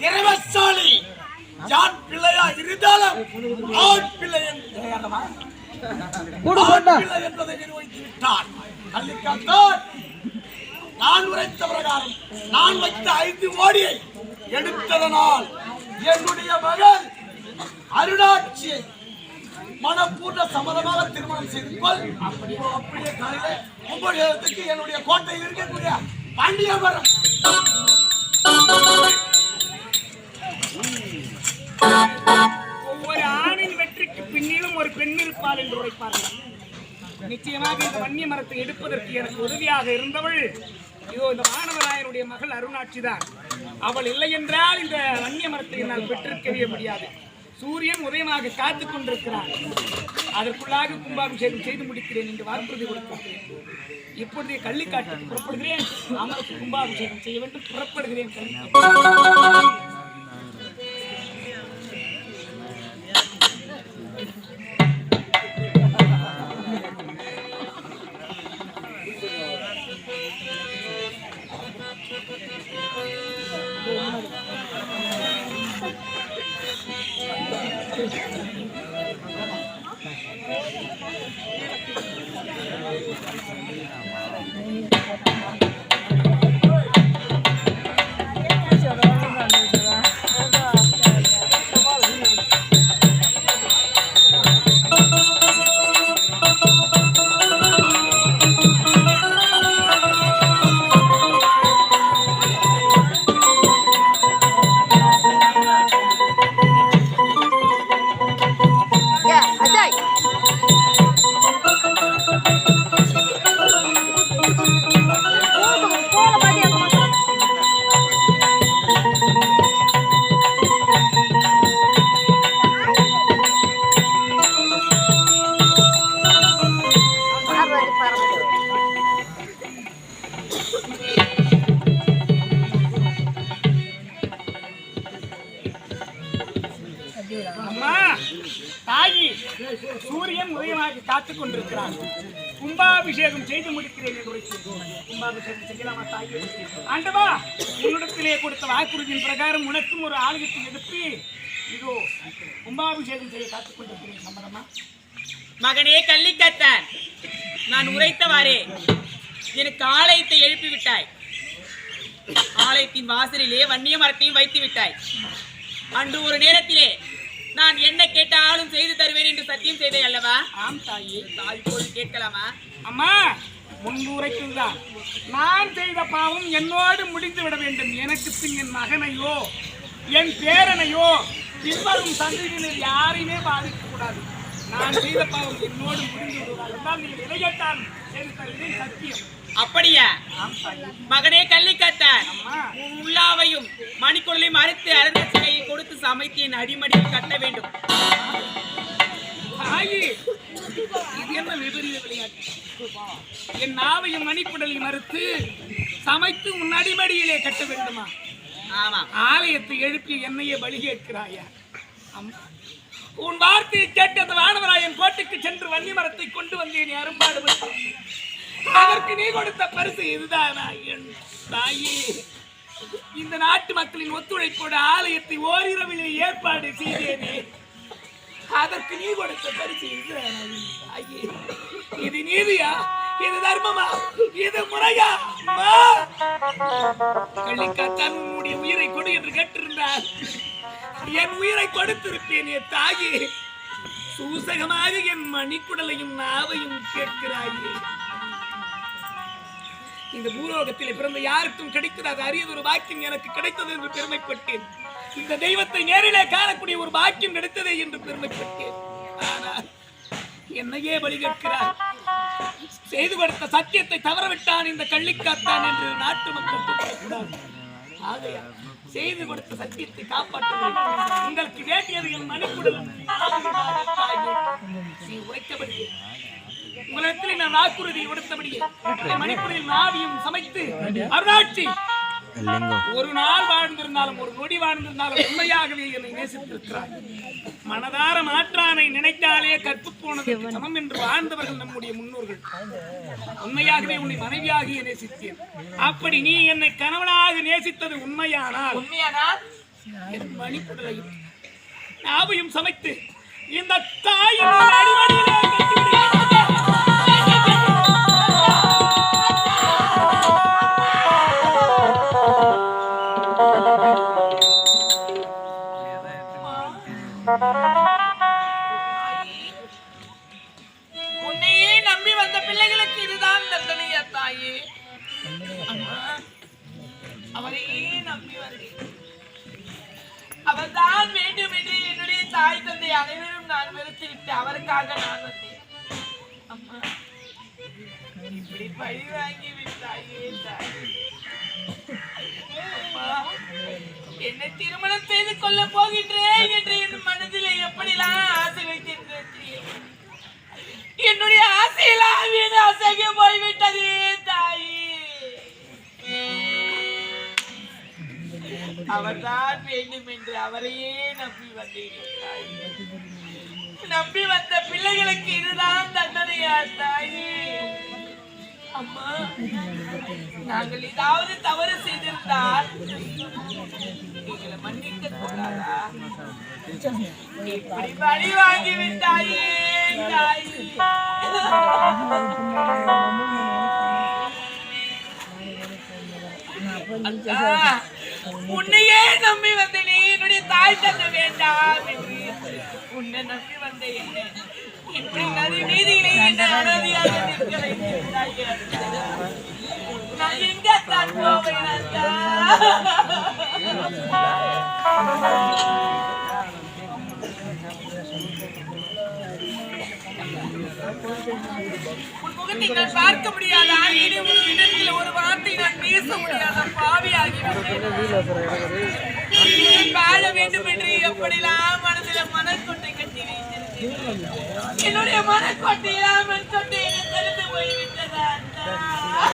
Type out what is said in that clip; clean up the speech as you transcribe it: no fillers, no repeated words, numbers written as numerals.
திறமசாலி John பிள்ளையா இருந்தாலும் ஆண் பிள்ளை என்பதை நிர்வகித்து விட்டான். நான் உரைத்த பிரகாரம் நான் வைத்த 5 கோடியை எடுத்ததனால் என்னுடைய மகள் அருணாட்சியை மனப்பூர்ண சம்மதமாக திருமணம் செய்து கொள். அப்படியே காலையில 9 என்னுடைய கோட்டையில் இருக்கக்கூடிய பாண்டியபுரம் ஒவ்வொரு ஆணின் வெற்றிக்கு பின்னிலும் ஒரு பெண் இருப்பாள் என்று உரைப்பார்கள். நிச்சயமாக இந்த வன்னிய மரத்தை எடுப்பதற்கு எனக்கு உதவியாக இருந்தவள் இதோ இந்த மாணவராயனுடைய மகள் அருணாட்சி தான். அவள் இல்லை என்றால் இந்த வன்னிய மரத்தை என்னால் பெற்றிருக்கவே முடியாது. சூரியன் உதயமாக காத்துக் கொண்டிருக்கிறான். அதற்குள்ளாக கும்பாபிஷேகம் செய்து முடிக்கிறேன் என்று வாக்குறுதி கொடுத்திருக்கிறேன். இப்பொழுதே கள்ளிக்காட்டுக்கு புறப்படுகிறேன். அமருக்கு கும்பாபிஷேகம் செய்ய வேண்டும். புறப்படுகிறேன். சூரியன் உதயமாக காத்துக் கொண்டிருக்கிறான். கும்பாபிஷேகம் செய்து முடிக்கிறேன் என்று கும்பாபிஷேகம் செய்யலாமா தாயே? ஆண்டவா, உன்னிடத்திலே கொடுத்த வாக்குறுதியின் பிரகாரம் உனக்கும் ஒரு ஆலயத்தை எழுப்பி இதோ கும்பாபிஷேகம் செய்ய காத்துக் கொண்டிருக்கிறேன். சம்மதமா? மகனே கள்ளிக்கத்தான், நான் உரைத்தவாறே எனக்கு ஆலயத்தை எழுப்பி விட்டாய். ஆலயத்தின் வாசலிலே வன்னிய மரத்தையும் வைத்து விட்டாய். அன்று ஒரு நேரத்திலே நான் என்ன கேட்டாலும் செய்து தருவேன் என்று சத்தியம் செய்தே அல்லவா? ஆம் தாயே. தாய் போல் கேட்கலாமா? அம்மா, முன்பு உரைத்துதான் நான் செய்த பாவம் என்னோடு முடிந்து விட வேண்டும். எனக்கு பின் என் மகனையோ என் பேரனையோ பின்வரும் சந்ததியினர் யாரையுமே பாதிக்க கூடாது. நான் செய்த பாவம் என்னோடு முடிந்து விடுவதால் நீங்கள் இளையத்தான் செய்து தருவேன் சத்தியம். அப்படியா? மகனே கள்ளிக்கத்தான், உள்ளாவையும் மணிக்குடலையும் அறுத்து அரண்மனையை கொடுத்து சமைத்து என் அடிமடியில் கட்ட வேண்டும். இது என்ன விபரீத விளையாட்டு? என் நாவையும் மணிக்குடலையும் அறுத்து சமைத்து உன் அடிமடியிலே கட்ட வேண்டுமா? ஆமா. ஆலயத்தை எழுப்பி என்னையே பலி கேட்கிறாயா? அம்மா, உன் வார்த்தையை கேட்டு அந்த வானவராயன் கோட்டைக்கு சென்று வன்னி மரத்தை கொண்டு வந்தேன் அரும்பாடு. அதற்கு நீ கொடுத்த பரிசு இதுதானா என் தாயே? இந்த நாட்டு மக்களின் ஒத்துழைப்போட ஆலயத்தை ஓரிரவிலே ஏற்பாடு செய்தேனே, அதற்கு நீ கொடுத்த பரிசு இதுதானா என் தாயே? இது நீதியா? இது தர்மமா? இது முறையா? கள்ளிக்காத்தான் உன்னுடைய உயிரை கொடு என்று கேட்டிருந்தார். என் உயிரை கொடுத்திருப்பேன் என் தாயே. சூசகமாக என் மணிக்குடலையும் நாவையும் கேட்கிறாயே. இந்த பூலோகத்தில் பிறந்த யாருக்கும் கிடைக்கிறது அரியதொரு பாக்கியம் எனக்கு கிடைத்தது என்று பெருமைப்பட்டேன். இந்த தெய்வத்தை நேரிலே காணக்கூடிய ஒரு பாக்கியம் கிடைத்ததே என்று பெருமைப்பட்டேன். ஆனால் என்னையே பலி கேட்கிறார். செய்து கொடுத்த சத்தியத்தை தவறவிட்டான் இந்த கள்ளிக்காத்தான் என்று நாட்டு மக்கள் கூடாது. ஆகையா செய்து கொடுத்த சத்தியத்தை காப்பாற்ற உங்களுக்கு வேண்டியது என் மணிக்குடலும் நீ உரைத்தபடியே உங்களிடத்தில் நான் வாக்குறுதியை கொடுத்தபடியே மணிக்குடலில் நாவியும் சமைத்து அருளாட்சி ஒரு நாள் வாழ்ந்திருந்தாலும் ஒரு நொடி வாழ்ந்திருந்தாலும் உண்மையாகவே என்னை நேசித்திருக்கிறார். மனதார மாற்றானை நினைத்தாலே கற்பு போனதற்கு சமம் என்று வாழ்ந்தவர்கள் நம்முடைய முன்னோர்கள். உண்மையாகவே உன்னை மனைவியாகிய நேசித்தேன். அப்படி நீ என்னை கணவனாக நேசித்தது உண்மையானால் என் மணிக்குடலையும் நாவையும் சமைத்து இந்த தாயின் அடிமடியிலே உன்னையே நம்பி வந்த பிள்ளைகளுக்கு இதுதான் தண்டனையா தாயே? அவரையே நம்பி வந்தேன். அவர்தான் வேண்டும் என்று என்னுடைய தாய் தந்தை அனைவரும் நான் வெறுத்து விட்டு அவருக்காக நான் வந்தேன். அம்மா, இப்படி பழி வாங்கி விட்டாயே தாயே. என்னை திருமணம் செய்து கொள்ள போகின்றேன் என்று என் மனதில் எப்படிலாம் ஆசை வைத்திருக்கிறேன். என்னுடைய ஆசையெல்லாம் வீண் ஆசைக்கு போய்விட்டது தாயே. அவர்தான் வேண்டும் என்று அவரையே நம்பி வந்தேன் தாயே. நம்பி வந்த பிள்ளைகளுக்கு இதுதான் தண்டனையா தாயே? அம்மா, நாங்கள் ஏதாவது தவறு செய்திருந்தால் எங்களை மன்னிக்க கூடாதா? இப்படி பழி வாங்கி விட்டாயே தாயே. அக்கா, உன்னையே நம்பி வந்த நீ என்னுடைய தாய் தந்த வேண்டாம் என்று உன்னை நம்பி வந்த என்ன இப்படி நதி நீதியிலே என்ன அனாதையாக நிற்க வைத்திருந்தாயே. நான் எங்கத்தான் போவேன் அக்கா? உன் முகத்தை நான் பார்க்க முடியாத ஆகிய உன் இடத்தில் ஒரு வார்த்தை நான் பேச முடியாத பாவியாகிவிட்டேன். வாழ வேண்டும் என்று எப்படிலாம் மனதில் மனக்கொட்டை கட்டி வைத்திருந்தேன். என்னுடைய மனக்கொட்டையெல்லாம் மண் கொட்டை தெரிந்து போய்விட்டதா?